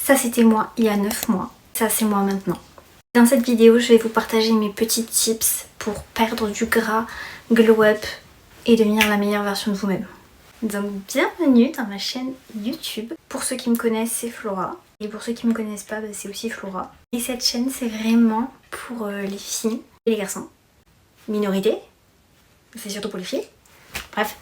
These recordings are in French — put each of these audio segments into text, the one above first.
Ça c'était moi il y a 9 mois, ça c'est moi maintenant. Dans cette vidéo, je vais vous partager mes petits tips pour perdre du gras, glow up et devenir la meilleure version de vous-même. Donc bienvenue dans ma chaîne YouTube. Pour ceux qui me connaissent, c'est Flora. Et pour ceux qui me connaissent pas, c'est aussi Flora. Et cette chaîne, c'est vraiment pour les filles et les garçons. Minorité, c'est surtout pour les filles. Bref,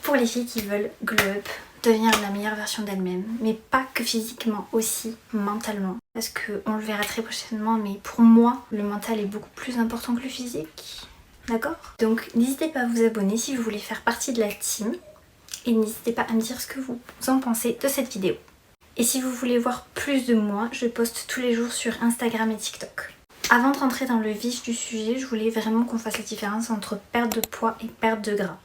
pour les filles qui veulent glow up, devenir la meilleure version d'elles-mêmes, mais pas que physiquement, aussi mentalement. Parce qu'on le verra très prochainement, mais pour moi, le mental est beaucoup plus important que le physique. D'accord? Donc n'hésitez pas à vous abonner si vous voulez faire partie de la team. Et n'hésitez pas à me dire ce que vous en pensez de cette vidéo. Et si vous voulez voir plus de moi, je poste tous les jours sur Instagram et TikTok. Avant de rentrer dans le vif du sujet, je voulais vraiment qu'on fasse la différence entre perte de poids et perte de gras.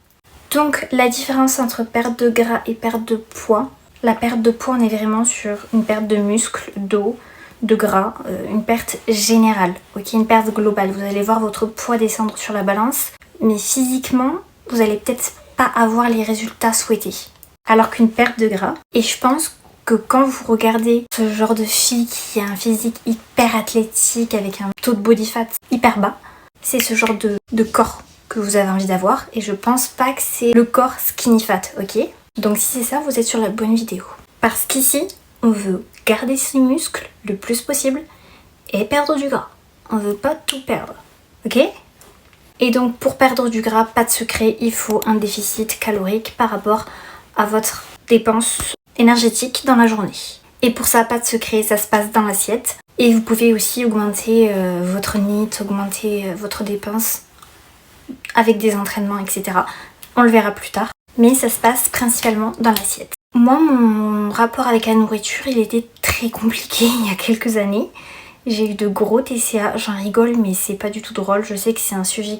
Donc la différence entre perte de gras et perte de poids, la perte de poids, on est vraiment sur une perte de muscle, d'eau, de gras, une perte générale, ok, une perte globale. Vous allez voir votre poids descendre sur la balance, mais physiquement, vous allez peut-être pas avoir les résultats souhaités. Alors qu'une perte de gras, et je pense que quand vous regardez ce genre de fille qui a un physique hyper athlétique avec un taux de body fat hyper bas, c'est ce genre de corps que vous avez envie d'avoir, et je pense pas que c'est le corps skinny fat, ok? Donc si c'est ça, vous êtes sur la bonne vidéo. Parce qu'ici, on veut garder ses muscles le plus possible et perdre du gras. On veut pas tout perdre, ok? Et donc pour perdre du gras, pas de secret, il faut un déficit calorique par rapport à votre dépense énergétique dans la journée. Et pour ça, pas de secret, ça se passe dans l'assiette. Et vous pouvez aussi augmenter votre NEAT, augmenter votre dépense avec des entraînements, etc. On le verra plus tard. Mais ça se passe principalement dans l'assiette. Moi, mon rapport avec la nourriture, il était très compliqué il y a quelques années. J'ai eu de gros TCA, j'en rigole mais c'est pas du tout drôle. Je sais que c'est un sujet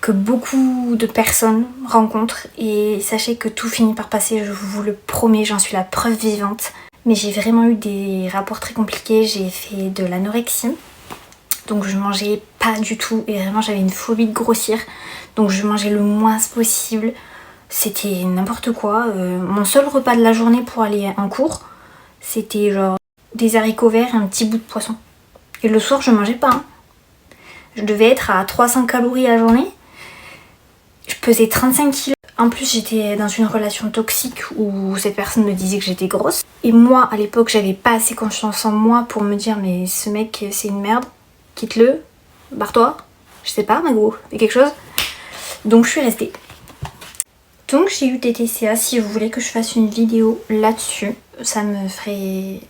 que beaucoup de personnes rencontrent et sachez que tout finit par passer, je vous le promets, j'en suis la preuve vivante. Mais j'ai vraiment eu des rapports très compliqués, j'ai fait de l'anorexie. Donc je mangeais pas du tout et vraiment j'avais une phobie de grossir. Donc je mangeais le moins possible. C'était n'importe quoi. Mon seul repas de la journée pour aller en cours, c'était genre des haricots verts et un petit bout de poisson. Et le soir, je mangeais pas. Je devais être à 300 calories la journée. Je pesais 35 kilos. En plus, j'étais dans une relation toxique où cette personne me disait que j'étais grosse. Et moi, à l'époque, j'avais pas assez confiance en moi pour me dire mais ce mec, c'est une merde. Quitte-le. Barre-toi. Je sais pas, Mago. Fais quelque chose. Donc, je suis restée. Donc, j'ai eu des TCA. Si vous voulez que je fasse une vidéo là-dessus, ça me ferait...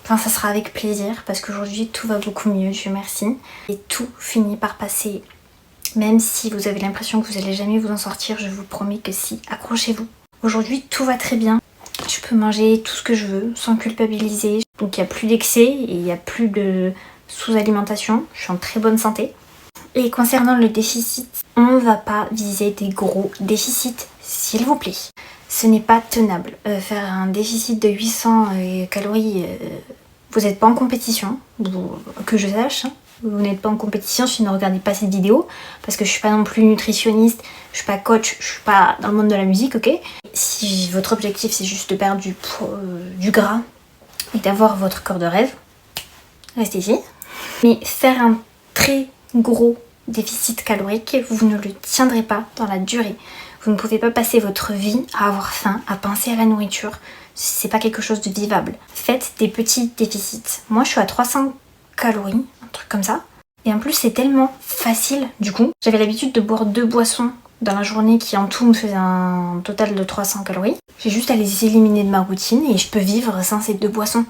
Enfin, ça sera avec plaisir parce qu'aujourd'hui tout va beaucoup mieux, Dieu merci. Et tout finit par passer. Même si vous avez l'impression que vous allez jamais vous en sortir, je vous promets que si, accrochez-vous. Aujourd'hui tout va très bien. Je peux manger tout ce que je veux sans culpabiliser. Donc il n'y a plus d'excès et il n'y a plus de sous-alimentation. Je suis en très bonne santé. Et concernant le déficit, on ne va pas viser des gros déficits, s'il vous plaît. Ce n'est pas tenable. Faire un déficit de 800 calories, vous n'êtes pas en compétition, que je sache. Hein. Vous n'êtes pas en compétition si vous ne regardez pas cette vidéo, parce que je suis pas non plus nutritionniste, je suis pas coach, je suis pas dans le monde de la musique, ok? Si votre objectif c'est juste de perdre du gras et d'avoir votre corps de rêve, restez ici. Mais faire un très gros déficit calorique, vous ne le tiendrez pas dans la durée. Vous ne pouvez pas passer votre vie à avoir faim, à penser à la nourriture. C'est pas quelque chose de vivable. Faites des petits déficits. Moi, je suis à 300 calories, un truc comme ça. Et en plus, c'est tellement facile, du coup. J'avais l'habitude de boire 2 boissons dans la journée qui, en tout, me faisaient un total de 300 calories. J'ai juste à les éliminer de ma routine et je peux vivre sans ces 2 boissons.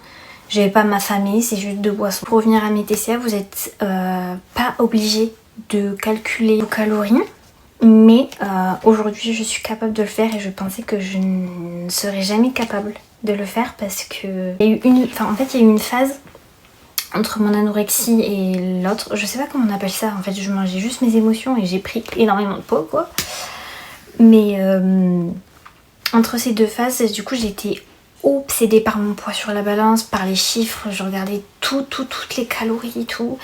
Je vais pas m'affamer, c'est juste 2 boissons. Pour revenir à mes TCA, vous n'êtes pas obligé de calculer vos calories. Mais aujourd'hui je suis capable de le faire et je pensais que je ne serais jamais capable de le faire parce que il y a eu une phase entre mon anorexie et l'autre, je sais pas comment on appelle ça, en fait je mangeais juste mes émotions et j'ai pris énormément de poids quoi. Mais entre ces 2 phases, du coup j'étais obsédée par mon poids sur la balance, par les chiffres, je regardais toutes les calories, tout.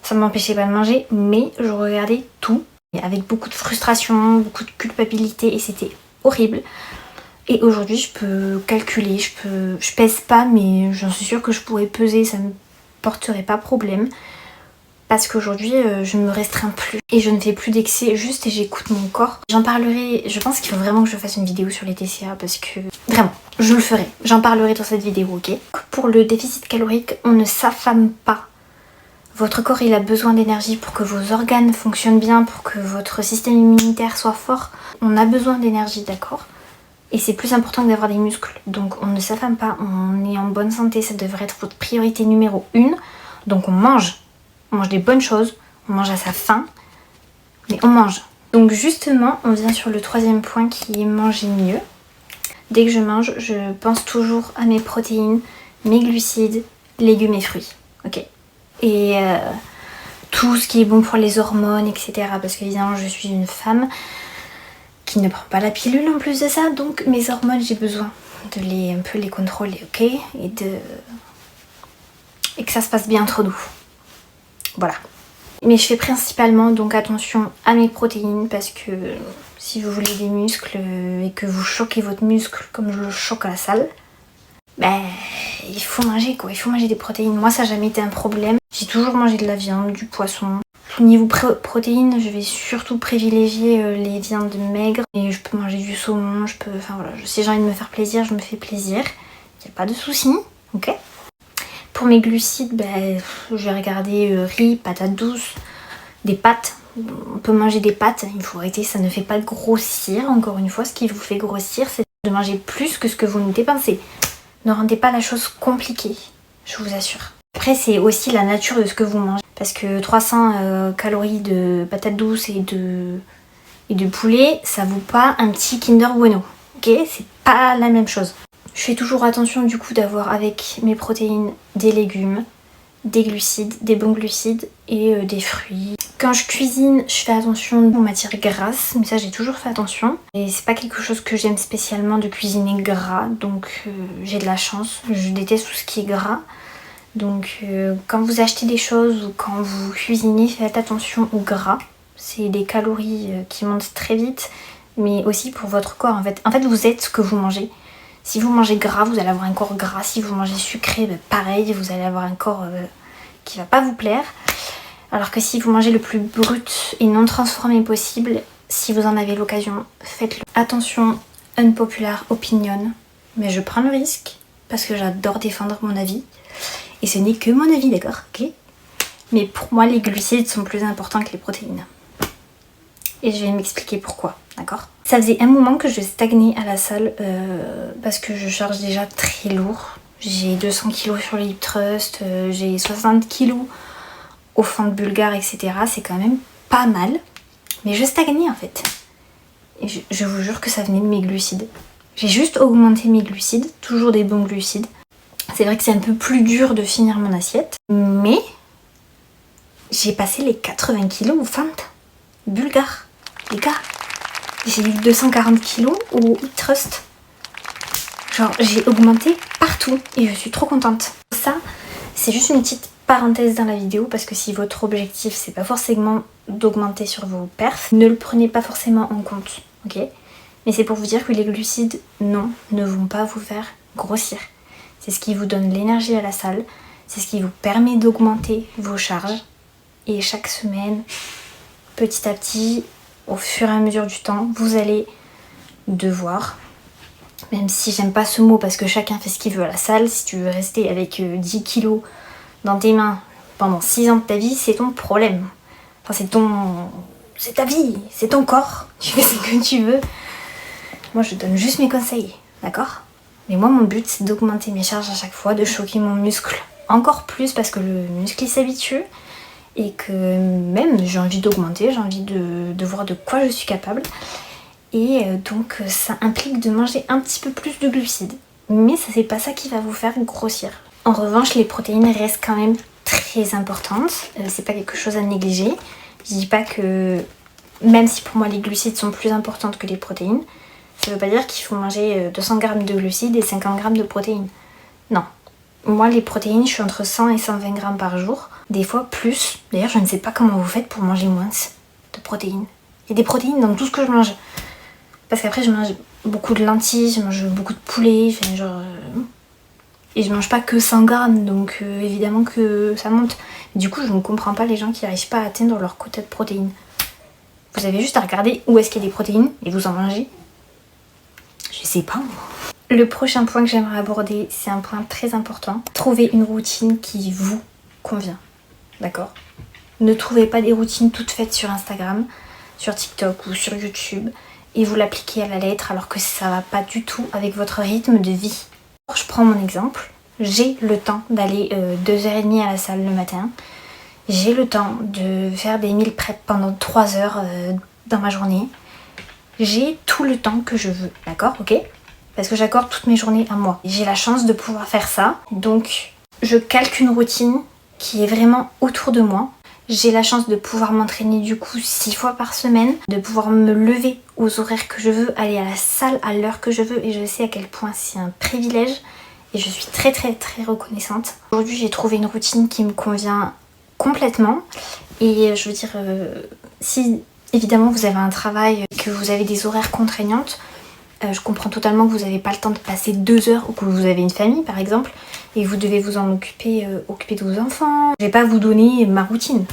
Ça ne m'empêchait pas de manger, mais je regardais tout. Avec beaucoup de frustration, beaucoup de culpabilité et c'était horrible. Et aujourd'hui je peux calculer, je pèse pas mais j'en suis sûre que je pourrais peser, ça me porterait pas problème. Parce qu'aujourd'hui je ne me restreins plus et je ne fais plus d'excès juste et j'écoute mon corps. J'en parlerai, je pense qu'il faut vraiment que je fasse une vidéo sur les TCA parce que vraiment, je le ferai. J'en parlerai dans cette vidéo, ok? Pour le déficit calorique, on ne s'affame pas. Votre corps il a besoin d'énergie pour que vos organes fonctionnent bien, pour que votre système immunitaire soit fort. On a besoin d'énergie, d'accord? Et c'est plus important que d'avoir des muscles. Donc on ne s'affame pas, on est en bonne santé, ça devrait être votre priorité numéro 1. Donc on mange. On mange des bonnes choses, on mange à sa faim, mais on mange. Donc justement, on vient sur le 3e point qui est manger mieux. Dès que je mange, je pense toujours à mes protéines, mes glucides, légumes et fruits. Ok. Et tout ce qui est bon pour les hormones, etc. Parce qu'évidemment, je suis une femme qui ne prend pas la pilule en plus de ça. Donc mes hormones, j'ai besoin de un peu les contrôler, ok? Et que ça se passe bien entre nous. Voilà. Mais je fais principalement donc attention à mes protéines parce que si vous voulez des muscles et que vous choquez votre muscle comme je le choque à la salle, ben il faut manger quoi, il faut manger des protéines. Moi ça n'a jamais été un problème. J'ai toujours mangé de la viande, du poisson. Au niveau protéines, je vais surtout privilégier les viandes maigres. Et je peux manger du saumon, enfin voilà, si j'ai envie de me faire plaisir, je me fais plaisir. Il n'y a pas de souci, ok? Pour mes glucides, je vais regarder riz, patates douces, des pâtes. On peut manger des pâtes, il faut arrêter, ça ne fait pas grossir. Encore une fois, ce qui vous fait grossir, c'est de manger plus que ce que vous ne dépensez. Ne rendez pas la chose compliquée, je vous assure. Après, c'est aussi la nature de ce que vous mangez. Parce que 300 calories de patates douces et de poulet, ça vaut pas un petit Kinder Bueno. Ok? C'est pas la même chose. Je fais toujours attention du coup d'avoir avec mes protéines des légumes, des glucides, des bons glucides et des fruits. Quand je cuisine, je fais attention aux matières grasses, mais ça j'ai toujours fait attention. Et c'est pas quelque chose que j'aime spécialement de cuisiner gras, donc j'ai de la chance. Je déteste tout ce qui est gras. Donc quand vous achetez des choses ou quand vous cuisinez, faites attention au gras. C'est des calories qui montent très vite, mais aussi pour votre corps en fait. En fait, vous êtes ce que vous mangez. Si vous mangez gras, vous allez avoir un corps gras. Si vous mangez sucré, pareil, vous allez avoir un corps qui va pas vous plaire. Alors que si vous mangez le plus brut et non transformé possible, si vous en avez l'occasion, faites-le. Attention, unpopular opinion, mais je prends le risque parce que j'adore défendre mon avis. Et ce n'est que mon avis, d'accord, ok? Mais pour moi, les glucides sont plus importants que les protéines. Et je vais m'expliquer pourquoi, d'accord? Ça faisait un moment que je stagnais à la salle parce que je charge déjà très lourd. J'ai 200 kg sur le hip thrust, j'ai 60 kg au fente bulgare, etc. C'est quand même pas mal. Mais je stagnais en fait. Et je vous jure que ça venait de mes glucides. J'ai juste augmenté mes glucides, toujours des bons glucides. C'est vrai que c'est un peu plus dur de finir mon assiette, mais j'ai passé les 80 kg au fente bulgare. Les gars, j'ai eu 240 kg au hip thrust. Genre, j'ai augmenté partout et je suis trop contente. Ça, c'est juste une petite parenthèse dans la vidéo parce que si votre objectif, c'est pas forcément d'augmenter sur vos perfs, ne le prenez pas forcément en compte, ok? Mais c'est pour vous dire que les glucides, non, ne vont pas vous faire grossir. C'est ce qui vous donne l'énergie à la salle, c'est ce qui vous permet d'augmenter vos charges. Et chaque semaine, petit à petit, au fur et à mesure du temps, vous allez devoir, même si j'aime pas ce mot parce que chacun fait ce qu'il veut à la salle, si tu veux rester avec 10 kilos dans tes mains pendant 6 ans de ta vie, c'est ton problème. Enfin, c'est ta vie, c'est ton corps, tu fais ce que tu veux. Moi, je donne juste mes conseils, d'accord? Mais moi, mon but, c'est d'augmenter mes charges à chaque fois, de choquer mon muscle encore plus parce que le muscle, il s'habitue. Et que même j'ai envie d'augmenter, j'ai envie de voir de quoi je suis capable. Et donc ça implique de manger un petit peu plus de glucides. Mais ça c'est pas ça qui va vous faire grossir. En revanche, les protéines restent quand même très importantes. C'est pas quelque chose à négliger. Je dis pas que, même si pour moi les glucides sont plus importantes que les protéines, ça veut pas dire qu'il faut manger 200 g de glucides et 50 g de protéines. Non. Moi, les protéines, je suis entre 100 et 120 grammes par jour. Des fois plus. D'ailleurs, je ne sais pas comment vous faites pour manger moins de protéines. Il y a des protéines dans tout ce que je mange. Parce qu'après je mange beaucoup de lentilles, je mange beaucoup de poulet, et je mange pas que 100 grammes, donc évidemment que ça monte. Du coup je ne comprends pas les gens qui n'arrivent pas à atteindre leur quota de protéines. Vous avez juste à regarder où est-ce qu'il y a des protéines et vous en mangez. Je sais pas moi. Le prochain point que j'aimerais aborder, c'est un point très important. Trouvez une routine qui vous convient. D'accord ? Ne trouvez pas des routines toutes faites sur Instagram, sur TikTok ou sur YouTube et vous l'appliquez à la lettre alors que ça va pas du tout avec votre rythme de vie. Je prends mon exemple. J'ai le temps d'aller 2h30 à la salle le matin. J'ai le temps de faire des meal prep pendant 3 heures dans ma journée. J'ai tout le temps que je veux, d'accord, ok ? Parce que j'accorde toutes mes journées à moi. J'ai la chance de pouvoir faire ça. Donc, je calque une routine qui est vraiment autour de moi. J'ai la chance de pouvoir m'entraîner du coup 6 fois par semaine, de pouvoir me lever aux horaires que je veux, aller à la salle à l'heure que je veux et je sais à quel point c'est un privilège et je suis très très très reconnaissante. Aujourd'hui j'ai trouvé une routine qui me convient complètement et je veux dire si évidemment vous avez un travail, que vous avez des horaires contraignantes, je comprends totalement que vous n'avez pas le temps de passer 2 heures ou que vous avez une famille par exemple et vous devez vous en occuper, occuper de vos enfants. Je vais pas vous donner ma routine,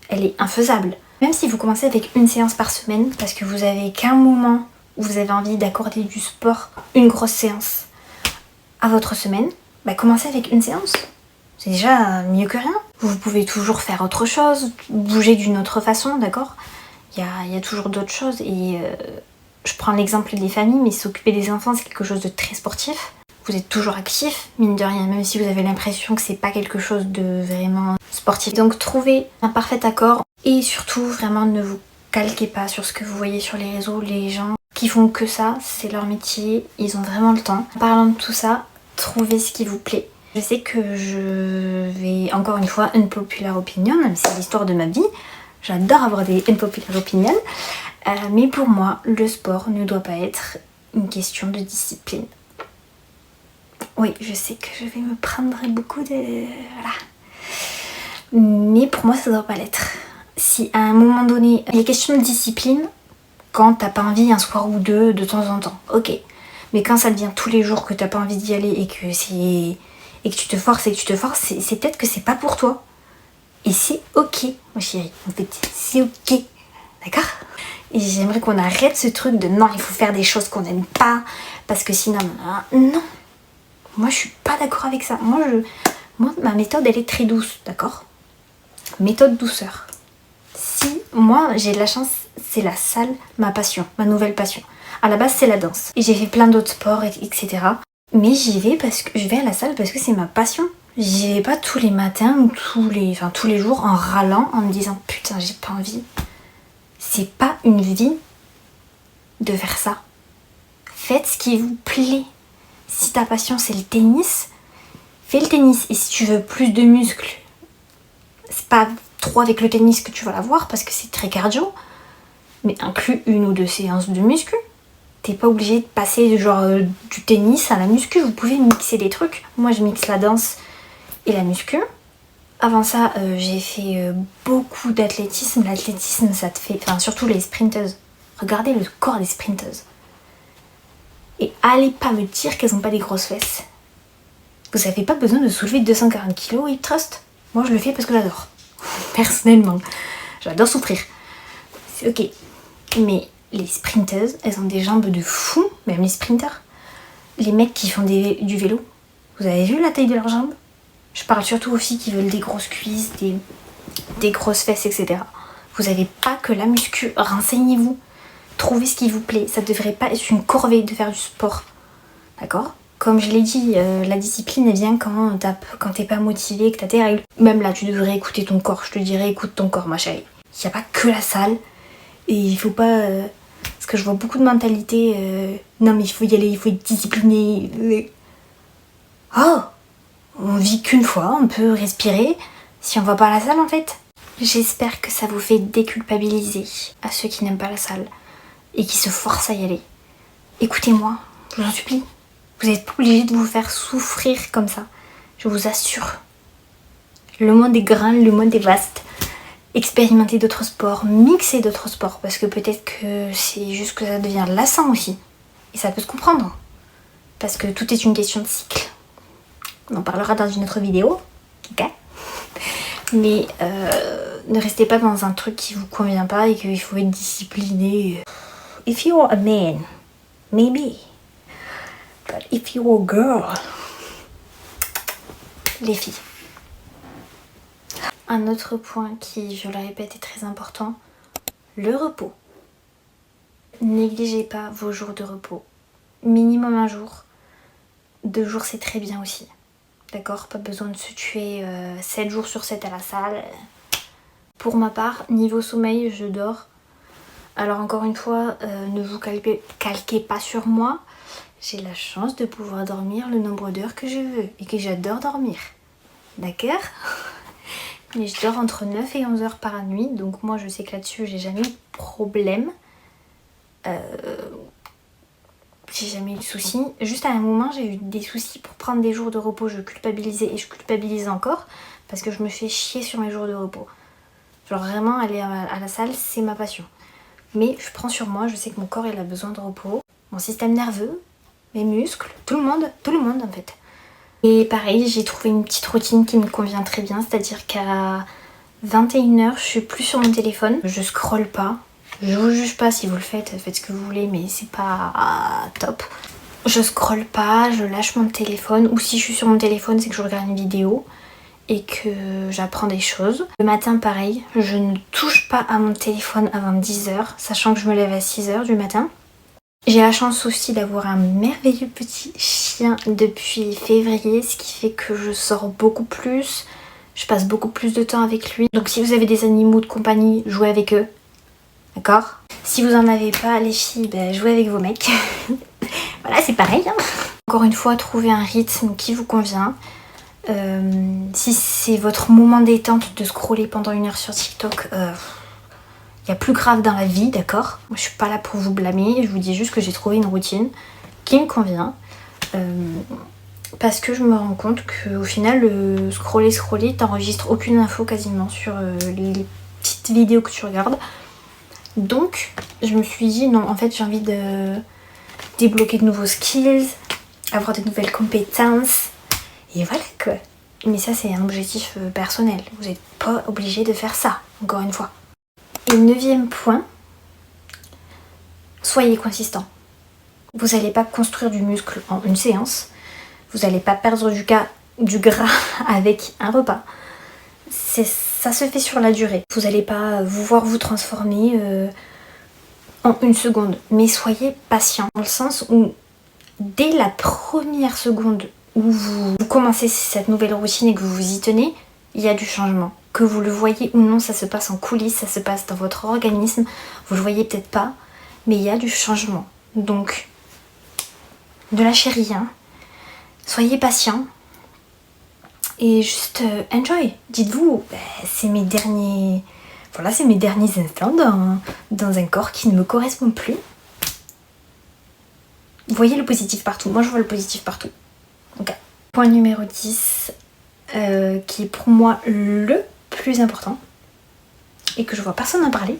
elle est infaisable. Même si vous commencez avec une séance par semaine parce que vous avez qu'un moment où vous avez envie d'accorder du sport, une grosse séance à votre semaine, bah commencez avec une séance. C'est déjà mieux que rien. Vous pouvez toujours faire autre chose, bouger d'une autre façon, d'accord ? Il y a toujours d'autres choses et je prends l'exemple des familles, mais s'occuper des enfants, c'est quelque chose de très sportif. Vous êtes toujours actif, mine de rien, même si vous avez l'impression que c'est pas quelque chose de vraiment sportif. Donc trouvez un parfait accord et surtout vraiment ne vous calquez pas sur ce que vous voyez sur les réseaux. Les gens qui font que ça, c'est leur métier, ils ont vraiment le temps. En parlant de tout ça, trouvez ce qui vous plaît. Je sais que je vais encore une fois unpopular opinion, même si c'est l'histoire de ma vie. J'adore avoir des unpopular opinions. Mais pour moi, le sport ne doit pas être une question de discipline. Oui, je sais que je vais me prendre beaucoup de... Voilà. Mais pour moi, ça ne doit pas l'être. Si à un moment donné, il est question de discipline, quand t'as pas envie un soir ou deux de temps en temps, ok. Mais quand ça devient tous les jours que t'as pas envie d'y aller et que tu te forces c'est peut-être que c'est pas pour toi. Et c'est ok, ma chérie. En fait, c'est ok. D'accord ? Et j'aimerais qu'on arrête ce truc de non, il faut faire des choses qu'on n'aime pas parce que sinon, non. Moi, je suis pas d'accord avec ça. Moi, ma méthode, elle est très douce, d'accord ? Méthode douceur. Si moi, j'ai de la chance, c'est la salle, ma passion, ma nouvelle passion. À la base, c'est la danse. Et j'ai fait plein d'autres sports, etc. Mais j'y vais parce que je vais à la salle parce que c'est ma passion. J'y vais pas tous les matins ou tous les jours en râlant, en me disant putain, j'ai pas envie. C'est pas une vie de faire ça. Faites ce qui vous plaît. Si ta passion c'est le tennis, fais le tennis. Et si tu veux plus de muscles, c'est pas trop avec le tennis que tu vas l'avoir parce que c'est très cardio, mais inclus 1 ou 2 séances de muscu. T'es pas obligé de passer du tennis à la muscu, vous pouvez mixer des trucs. Moi je mixe la danse et la muscu. Avant ça, j'ai fait beaucoup d'athlétisme. L'athlétisme, ça te fait... Enfin, surtout les sprinteuses. Regardez le corps des sprinteuses. Et allez pas me dire qu'elles ont pas des grosses fesses. Vous avez pas besoin de soulever 240 kg, hip thrust. Moi, je le fais parce que j'adore. Personnellement. J'adore souffrir. C'est ok. Mais les sprinteuses, elles ont des jambes de fou. Même les sprinteurs. Les mecs qui font du vélo. Vous avez vu la taille de leurs jambes ? Je parle surtout aux filles qui veulent des grosses cuisses, des grosses fesses, etc. Vous n'avez pas que la muscu. Renseignez-vous. Trouvez ce qui vous plaît. Ça devrait pas être une corvée de faire du sport. D'accord ? Comme je l'ai dit, la discipline elle vient quand t'es pas motivé, que t'as tes règles. Même là, tu devrais écouter ton corps. Je te dirais, écoute ton corps, ma chérie. Il n'y a pas que la salle. Et il faut pas... parce que je vois beaucoup de mentalités... non mais il faut y aller, il faut être discipliné. Oh ! On vit qu'une fois, on peut respirer si on va pas à la salle en fait. J'espère que ça vous fait déculpabiliser à ceux qui n'aiment pas la salle et qui se forcent à y aller. Écoutez-moi, je vous en supplie. Vous n'êtes pas obligé de vous faire souffrir comme ça. Je vous assure. Le monde est grand, le monde est vaste. expérimenter d'autres sports, mixer d'autres sports, parce que peut-être que c'est juste que ça devient lassant aussi. Et ça peut se comprendre. Parce que tout est une question de cycle. On en parlera dans une autre vidéo. Ok ? Mais ne restez pas dans un truc qui vous convient pas et qu'il faut être discipliné. If you're a man, maybe. But if you're a girl, les filles. Un autre point qui, je le répète, est très important, le repos. Négligez pas vos jours de repos. Minimum un jour. 2 jours, c'est très bien aussi. D'accord ? Pas besoin de se tuer 7 jours sur 7 à la salle. Pour ma part, niveau sommeil, je dors. Alors encore une fois, ne vous calquez pas sur moi. J'ai la chance de pouvoir dormir le nombre d'heures que je veux et que j'adore dormir. D'accord ? Mais je dors entre 9 et 11 heures par nuit, donc moi je sais que là-dessus j'ai jamais eu de problème. J'ai jamais eu de soucis. Juste à un moment j'ai eu des soucis pour prendre des jours de repos, je culpabilisais et je culpabilise encore parce que je me fais chier sur mes jours de repos. Genre vraiment aller à la salle c'est ma passion. Mais je prends sur moi, je sais que mon corps il a besoin de repos. Mon système nerveux, mes muscles, tout le monde en fait. Et pareil, j'ai trouvé une petite routine qui me convient très bien, c'est-à-dire qu'à 21h, je suis plus sur mon téléphone, je scrolle pas. Je vous juge pas si vous le faites, faites ce que vous voulez, mais c'est pas top. Je scrolle pas, je lâche mon téléphone, ou si je suis sur mon téléphone, c'est que je regarde une vidéo et que j'apprends des choses. Le matin, pareil, je ne touche pas à mon téléphone avant 10h, sachant que je me lève à 6h du matin. J'ai la chance aussi d'avoir un merveilleux petit chien depuis février, ce qui fait que je sors beaucoup plus, je passe beaucoup plus de temps avec lui. Donc si vous avez des animaux de compagnie, jouez avec eux, d'accord ? Si vous en avez pas, les filles, jouez avec vos mecs. Voilà, c'est pareil. Hein. Encore une fois, trouvez un rythme qui vous convient. Si c'est votre moment détente de scroller pendant 1 heure sur TikTok, il y a plus grave dans la vie, d'accord ? Moi, je suis pas là pour vous blâmer, je vous dis juste que j'ai trouvé une routine qui me convient. Parce que je me rends compte qu'au final, le scroller, t'enregistres aucune info quasiment sur les petites vidéos que tu regardes. Donc, je me suis dit, non, en fait, j'ai envie de débloquer de nouveaux skills, avoir de nouvelles compétences. Et voilà quoi. Mais ça, c'est un objectif personnel. Vous n'êtes pas obligé de faire ça, encore une fois. Et 9e point, soyez consistant. Vous n'allez pas construire du muscle en une séance. Vous n'allez pas perdre du gras avec un repas. Ça se fait sur la durée. Vous n'allez pas vous voir vous transformer en 1 seconde. Mais soyez patient, dans le sens où dès la première seconde où vous commencez cette nouvelle routine et que vous vous y tenez, il y a du changement. Que vous le voyez ou non, ça se passe en coulisses, ça se passe dans votre organisme. Vous le voyez peut-être pas, mais il y a du changement. Donc, ne lâchez rien. Soyez patient. Et juste enjoy. Dites-vous, c'est mes derniers instants dans un corps qui ne me correspond plus. Vous voyez le positif partout. Moi, je vois le positif partout. Okay. Point numéro 10, qui est pour moi le plus important et que je vois personne en parler,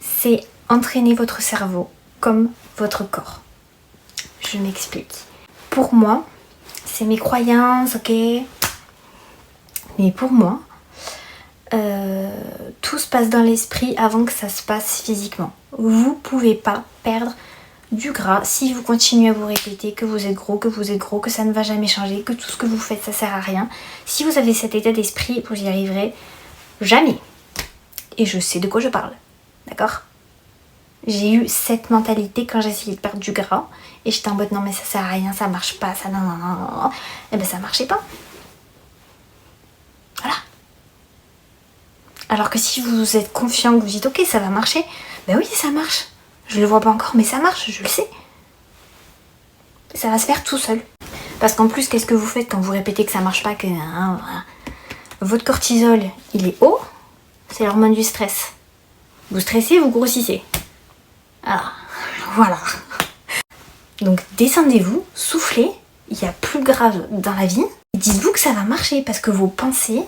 c'est entraîner votre cerveau comme votre corps. Je m'explique. Pour moi, c'est mes croyances, ok, mais pour moi, tout se passe dans l'esprit avant que ça se passe physiquement. Vous pouvez pas perdre du gras si vous continuez à vous répéter que vous êtes gros, que ça ne va jamais changer, que tout ce que vous faites ça sert à rien. Si vous avez cet état d'esprit, vous n'y arriverez jamais. Et je sais de quoi je parle, d'accord ? J'ai eu cette mentalité quand j'ai essayé de perdre du gras et j'étais en mode non mais ça sert à rien, ça marche pas, ça non. Et ben ça marchait pas. Voilà. Alors que si vous êtes confiant, que vous dites ok ça va marcher, ben oui ça marche. Je le vois pas encore, mais ça marche, je le sais. Ça va se faire tout seul. Parce qu'en plus, qu'est-ce que vous faites quand vous répétez que ça marche pas, que votre cortisol, il est haut, c'est l'hormone du stress. Vous stressez, vous grossissez. Alors, voilà. Donc descendez-vous, soufflez, il y a plus grave dans la vie. Dites-vous que ça va marcher parce que vos pensées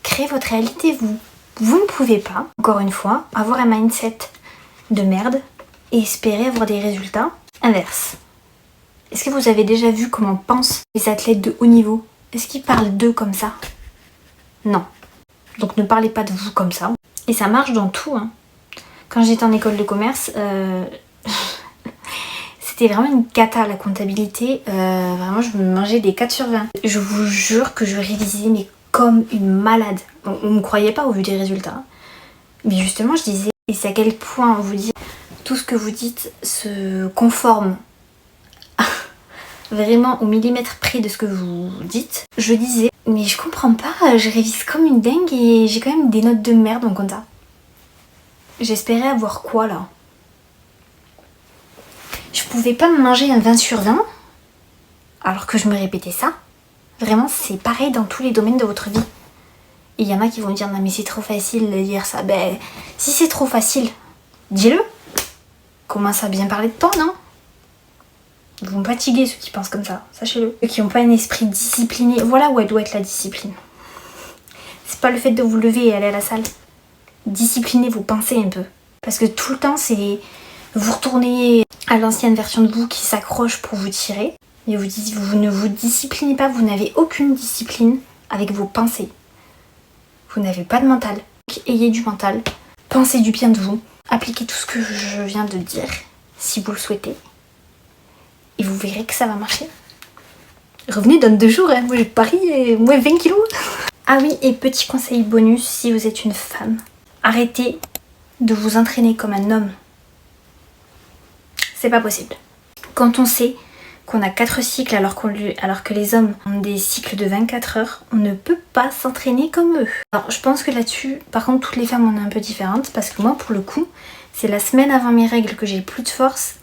créent votre réalité. Vous Vous ne pouvez pas, encore une fois, avoir un mindset de merde et espérer avoir des résultats inverses. Est-ce que vous avez déjà vu comment pensent les athlètes de haut niveau? Est-ce qu'ils parlent d'eux comme ça? Non. Donc ne parlez pas de vous comme ça. Et ça marche dans tout. Hein. Quand j'étais en école de commerce, c'était vraiment une cata la comptabilité. Vraiment, je me mangeais des 4 sur 20. Je vous jure que je révisais mais comme une malade. On ne me croyait pas au vu des résultats. Mais justement, je disais, et c'est à quel point vous dites, tout ce que vous dites se conforme vraiment au millimètre près de ce que vous dites. Je disais, mais je comprends pas, je révise comme une dingue et j'ai quand même des notes de merde en compta. J'espérais avoir quoi là? Je pouvais pas me manger un 20 sur 20 alors que je me répétais ça. Vraiment, c'est pareil dans tous les domaines de votre vie. Et il y en a qui vont dire non mais c'est trop facile de dire ça. Ben, si c'est trop facile, dis-le. Commence à bien parler de toi, non? Ils vont fatiguer ceux qui pensent comme ça, sachez-le. Ceux qui n'ont pas un esprit discipliné, voilà où elle doit être la discipline. C'est pas le fait de vous lever et aller à la salle. Disciplinez vos pensées un peu. Parce que tout le temps, c'est vous retournez à l'ancienne version de vous qui s'accroche pour vous tirer. Et vous ne vous disciplinez pas, vous n'avez aucune discipline avec vos pensées. Vous n'avez pas de mental. Donc, ayez du mental. Pensez du bien de vous. Appliquez tout ce que je viens de dire, si vous le souhaitez. Et vous verrez que ça va marcher. Revenez dans 2 jours, hein. Moi j'ai pari et moins 20 kilos. Ah oui, et petit conseil bonus, si vous êtes une femme, arrêtez de vous entraîner comme un homme. C'est pas possible. Quand on sait qu'on a 4 cycles alors que les hommes ont des cycles de 24 heures, on ne peut pas s'entraîner comme eux. Alors je pense que là-dessus, par contre toutes les femmes on est un peu différentes parce que moi pour le coup, c'est la semaine avant mes règles que j'ai plus de force.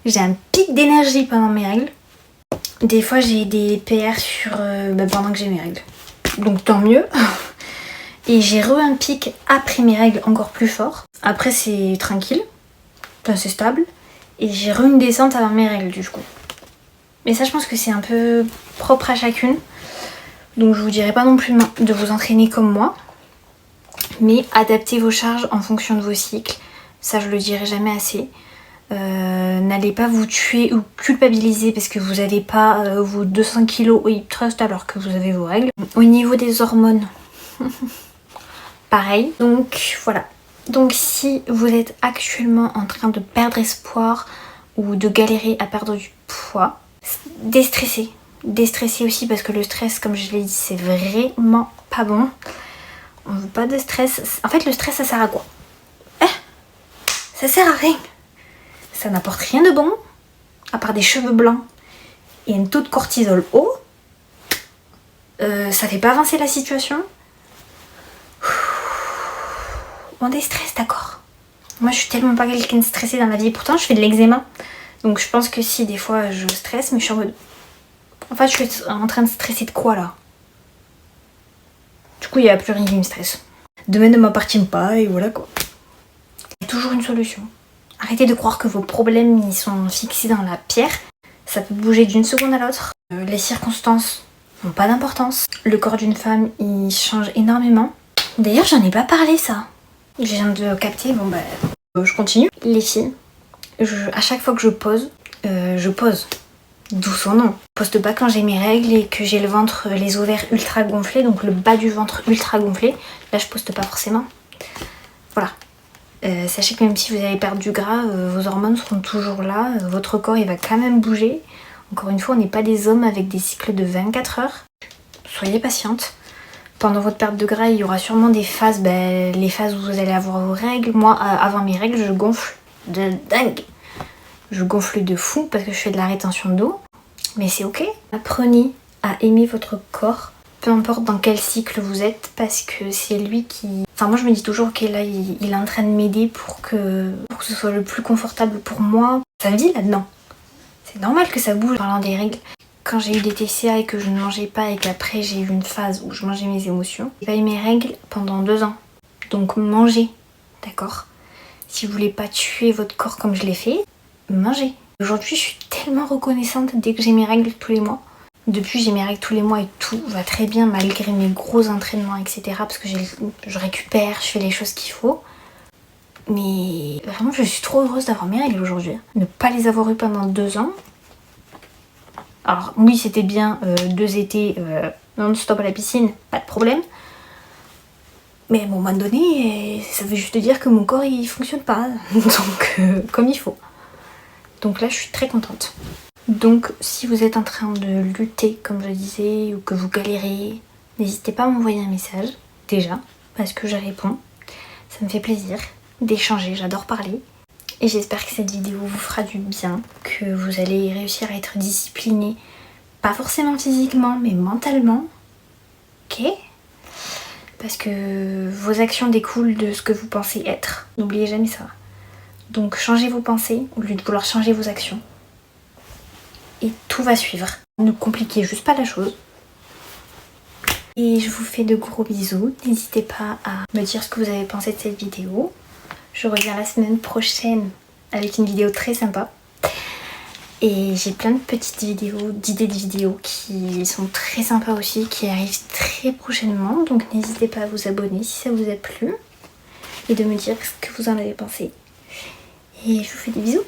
J'ai un pic d'énergie pendant mes règles. Des fois j'ai des PR pendant que j'ai mes règles. Donc tant mieux. Et j'ai un pic après mes règles encore plus fort. Après c'est tranquille. Enfin, c'est stable. Et j'ai une descente avant mes règles du coup. Mais ça je pense que c'est un peu propre à chacune. Donc je vous dirais pas non plus de vous entraîner comme moi. Mais adaptez vos charges en fonction de vos cycles. Ça je le dirai jamais assez. N'allez pas vous tuer ou culpabiliser parce que vous n'avez pas vos 200 kg au hip thrust alors que vous avez vos règles. Au niveau des hormones, pareil. Donc voilà. Donc si vous êtes actuellement en train de perdre espoir ou de galérer à perdre du poids, déstressez. Déstressez aussi parce que le stress, comme je l'ai dit, c'est vraiment pas bon. On veut pas de stress. En fait, le stress, ça sert à quoi? Ça sert à rien. Ça n'apporte rien de bon, à part des cheveux blancs et un taux de cortisol haut. Ça fait pas avancer la situation. On déstresse, d'accord. Moi, je suis tellement pas quelqu'un de stressé dans la vie. Pourtant, je fais de l'eczéma. Donc, je pense que si, des fois, je stresse, mais je suis en mode... En fait, je suis en train de stresser de quoi, là? Du coup, il n'y a plus rien qui me stresse. Demain ne m'appartient pas, et voilà, quoi. Il y a toujours une solution. Arrêtez de croire que vos problèmes ils sont fixés dans la pierre. Ça peut bouger d'une seconde à l'autre. Les circonstances n'ont pas d'importance. Le corps d'une femme, il change énormément. D'ailleurs, j'en ai pas parlé, ça. Je viens de capter, je continue. Les filles, à chaque fois que je pose, d'où son nom. Je poste pas quand j'ai mes règles et que j'ai le ventre, les ovaires ultra gonflés, donc le bas du ventre ultra gonflé. Là, je poste pas forcément. Voilà. Sachez que même si vous avez perdu du gras, vos hormones seront toujours là, votre corps il va quand même bouger. Encore une fois, on n'est pas des hommes avec des cycles de 24 heures. Soyez patiente. Pendant votre perte de gras, il y aura sûrement des phases, les phases où vous allez avoir vos règles. Moi, avant mes règles, je gonfle de dingue. Je gonfle de fou parce que je fais de la rétention d'eau. Mais c'est ok. Apprenez à aimer votre corps. Peu importe dans quel cycle vous êtes, parce que c'est lui qui... Enfin, moi je me dis toujours, ok, là il est en train de m'aider pour que ce soit le plus confortable pour moi. Ça vit là-dedans. C'est normal que ça bouge. En parlant des règles, quand j'ai eu des TCA et que je ne mangeais pas et qu'après j'ai eu une phase où je mangeais mes émotions, j'ai pas eu mes règles pendant 2 ans. Donc mangez, d'accord? Si vous voulez pas tuer votre corps comme je l'ai fait, mangez. Aujourd'hui je suis tellement reconnaissante dès que j'ai mes règles tous les mois. Depuis j'ai mes règles tous les mois et tout va très bien malgré mes gros entraînements etc. Parce que je récupère, je fais les choses qu'il faut. Mais vraiment je suis trop heureuse d'avoir mes règles aujourd'hui. Ne pas les avoir eues pendant 2 ans. Alors oui c'était bien 2 étés non-stop à la piscine, pas de problème. Mais à un moment donné, ça veut juste dire que mon corps il fonctionne pas, donc comme il faut. Donc là je suis très contente. Donc si vous êtes en train de lutter comme je disais ou que vous galérez, n'hésitez pas à m'envoyer un message déjà parce que je réponds. Ça me fait plaisir d'échanger, j'adore parler. Et j'espère que cette vidéo vous fera du bien, que vous allez réussir à être discipliné, pas forcément physiquement mais mentalement. Ok ? Parce que vos actions découlent de ce que vous pensez être. N'oubliez jamais ça. Donc changez vos pensées au lieu de vouloir changer vos actions. Et tout va suivre. Ne compliquez juste pas la chose. Et je vous fais de gros bisous. N'hésitez pas à me dire ce que vous avez pensé de cette vidéo. Je reviens la semaine prochaine avec une vidéo très sympa. Et j'ai plein de petites vidéos, d'idées de vidéos qui sont très sympas aussi, qui arrivent très prochainement. Donc n'hésitez pas à vous abonner si ça vous a plu. Et de me dire ce que vous en avez pensé. Et je vous fais des bisous.